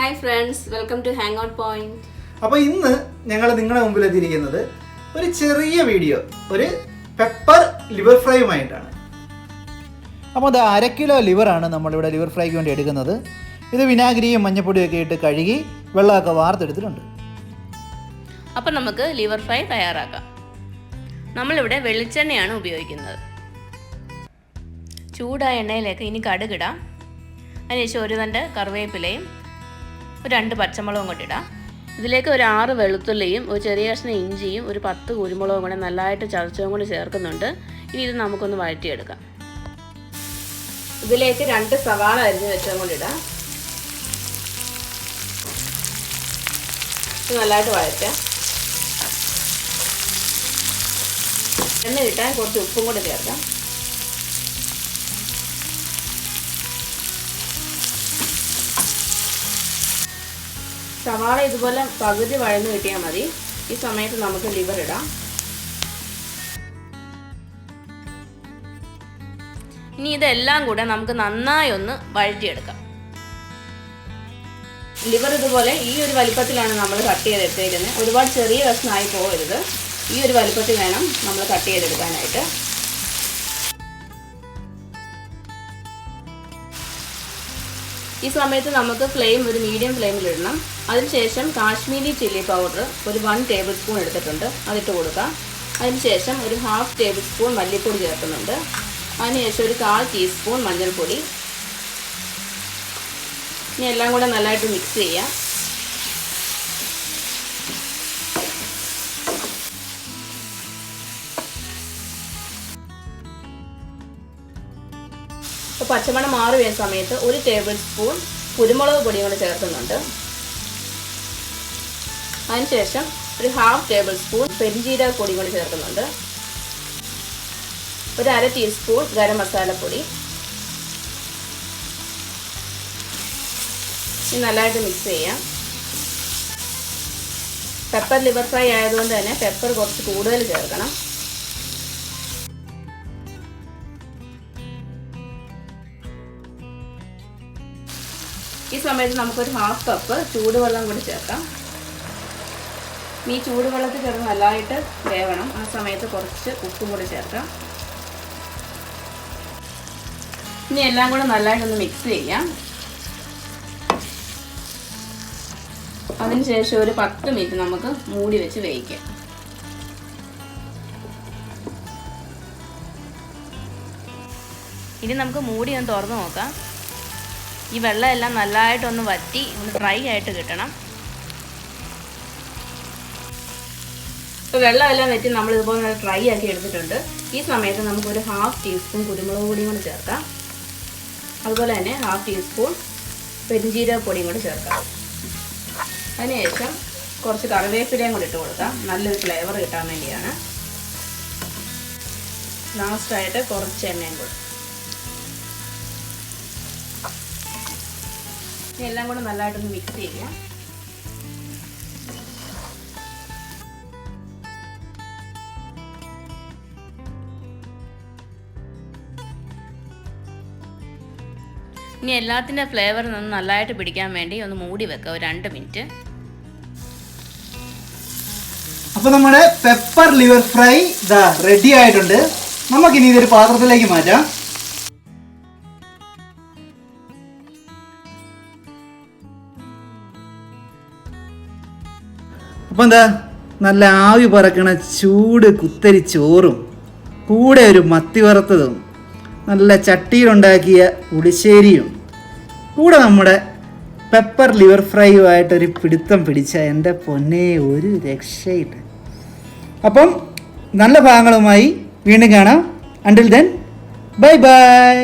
Hi friends, welcome to Hangout point. അപ്പോൾ ഇന്ന് ഞങ്ങൾ നിങ്ങളുടെ മുമ്പിൽ എത്തിയിരിക്കുന്നത് ഒരു ചെറിയ വീഡിയോ, ഒരു പെപ്പർ ലിവർ ഫ്രൈയുമായിട്ടാണ്. അപ്പോൾ അത് 1/2 കിലോ ലിവറാണ് നമ്മളിവിടെ ലിവർ ഫ്രൈക്ക് വേണ്ടി എടുക്കുന്നത്. ഇത് വിനാഗിരിയും മഞ്ഞൾപ്പൊടിയൊക്കെ ഇട്ട് കഴുകി വെള്ളമൊക്കെ വാർത്തെടുത്തിട്ടുണ്ട്. അപ്പോൾ നമുക്ക് ലിവർ ഫ്രൈ തയ്യാറാക്കാം. നമ്മളിവിടെ വെളിച്ചെണ്ണയാണ് ഉപയോഗിക്കുന്നത്. ചൂടായ എണ്ണയിലേക്ക് ഇനി കടുകിടാം. അതിനുശേഷം ഒരു തണ്ട് കറിവേപ്പിലയും ഒരു 2 പച്ചമുളകും കൂടി ഇടാം. ഇതിലേക്ക് ഒരു 6 വെളുത്തുള്ളിയും ഒരു ചെറിയ കഷ്ണം ഇഞ്ചിയും ഒരു 10 കുരുമുളകും കൂടെ നല്ലതായിട്ട് ചതച്ചതും കൂടി ചേർക്കുന്നുണ്ട്. ഇനി ഇത് നമുക്കൊന്ന് വഴറ്റിയെടുക്കാം. ഇതിലേക്ക് 2 സവാള അരിഞ്ഞ് വെച്ചതും കൂടി ഇടാം. ഇത് നല്ലതായിട്ട് വഴറ്റാം. എണ്ണ കിട്ടാൻ കുറച്ച് ഉപ്പും കൂടി ചേർക്കാം. സവാള ഇതുപോലെ പകുതി വഴന്ന് കിട്ടിയാൽ മതി. ഈ സമയത്ത് നമുക്ക് ലിവർ ഇടാം. ഇനി ഇതെല്ലാം കൂടെ നമുക്ക് നന്നായി ഒന്ന് വഴറ്റിയെടുക്കാം. ലിവർ ഇതുപോലെ ഈ ഒരു വലിപ്പത്തിലാണ് നമ്മൾ കട്ട് ചെയ്തെടുത്തേക്കുന്നത്. ഒരുപാട് ചെറിയ കഷ്ണമായി പോകരുത്. ഈ ഒരു വലിപ്പത്തിൽ വേണം നമ്മൾ കട്ട് ചെയ്തെടുക്കാനായിട്ട്. ഈ സമയത്ത് നമുക്ക് ഫ്ലെയിം ഒരു മീഡിയം ഫ്ലെയിമിലിടണം. അതിനുശേഷം കാശ്മീരി ചില്ലി പൗഡർ ഒരു 1 ടേബിൾ സ്പൂൺ എടുത്തിട്ടുണ്ട്, അതിട്ട് കൊടുക്കാം. അതിനുശേഷം ഒരു 1/2 ടേബിൾ സ്പൂൺ മല്ലിപ്പൊടി ചേർക്കുന്നുണ്ട്. അതിനുശേഷം ഒരു 1/4 ടീസ്പൂൺ മഞ്ഞൾപ്പൊടി. ഇനി എല്ലാം കൂടെ നല്ലതായിട്ട് മിക്സ് ചെയ്യാം. ഇപ്പോൾ പച്ചമണം മാറി വരുന്ന സമയത്ത് ഒരു ടേബിൾ സ്പൂൺ കുരുമുളക് പൊടിയും കൂടെ ചേർക്കുന്നുണ്ട്. അതിനുശേഷം ഒരു 1/2 ടേബിൾ സ്പൂൺ പെരിഞ്ജീരക പൊടിയും കൂടി ചേർക്കുന്നുണ്ട്. ഒരു 1/2 ടീസ്പൂൺ ഗരം മസാലപ്പൊടി. ഇനി നല്ലതായിട്ട് മിക്സ് ചെയ്യാം. പെപ്പർ ലിവർ ഫ്രൈ ആയതുകൊണ്ട് തന്നെ പെപ്പർ കുറച്ച് കൂടുതൽ ചേർക്കണം. ഈ സമയത്ത് നമുക്കൊരു 1/2 കപ്പ് ചൂടുവെള്ളം കൂടി ചേർക്കാം. ഈ ചൂടുവെള്ളത്തിൽ ചേർന്ന് നല്ലതായിട്ട് വേവണം. ആ സമയത്ത് കുറച്ച് ഉപ്പും കൂടി ചേർക്കാം. ഇനി എല്ലാം കൂടെ നല്ലതായിട്ടൊന്ന് മിക്സ് ചെയ്യാം. അതിനുശേഷം ഒരു 10 മിനിറ്റ് നമുക്ക് മൂടി വെച്ച് വേവിക്കാം. ഇനി നമുക്ക് മൂടി ഒന്ന് തുറന്ന് നോക്കാം. ഈ വെള്ളം എല്ലാം നല്ലതായിട്ടൊന്ന് വറ്റി ഒന്ന് ഡ്രൈ ആയിട്ട് കിട്ടണം. ഇപ്പോൾ വെള്ളമെല്ലാം വറ്റി നമ്മൾ ഇതുപോലെ നല്ല ഡ്രൈ ആക്കി എടുത്തിട്ടുണ്ട്. ഈ സമയത്ത് നമുക്കൊരു 1/2 ടീസ്പൂൺ കുരുമുളക് പൊടിയും കൂടി ചേർക്കാം. അതുപോലെ തന്നെ 1/2 ടീസ്പൂൺ പെരിഞ്ജീരക പൊടിയും കൂടി ചേർക്കാം. അതിനുശേഷം കുറച്ച് കറിവേപ്പിലയും കൂടി ഇട്ട് കൊടുക്കാം. നല്ലൊരു ഫ്ലേവർ കിട്ടാൻ വേണ്ടിയാണ്. ലാസ്റ്റായിട്ട് കുറച്ച് എണ്ണയും കൂടി. എല്ലാം കൂടെ നല്ലതായിട്ടൊന്ന് മിക്സ് ചെയ്യാം. ഇനി എല്ലാത്തിൻ്റെ ഫ്ലേവർ നല്ലതായിട്ട് പിടിക്കാൻ വേണ്ടി ഒന്ന് മൂടി വെക്കാം ഒരു 2 മിനിറ്റ്. അപ്പോൾ നമ്മുടെ പെപ്പർ ലിവർ ഫ്രൈ ഇതാ റെഡി ആയിട്ടുണ്ട്. നമുക്കിനി ഇതൊരു പാത്രത്തിലേക്ക് മാറ്റാം. അപ്പം എന്താ നല്ല ആവി പറക്കണ ചൂട് കുത്തരി ചോറും കൂടെ ഒരു മത്തി വറുത്തതും നല്ല ചട്ടിയിലുണ്ടാക്കിയ ഉളിശ്ശേരിയും കൂടെ നമ്മുടെ പെപ്പർ ലിവർ ഫ്രൈയുമായിട്ടൊരു പിടുത്തം പിടിച്ച എൻ്റെ പൊന്നെ ഒരു രക്ഷയില്ല. അപ്പം നല്ല ഭാഗങ്ങളുമായി വീണ്ടും കാണാം. Until then bye bye.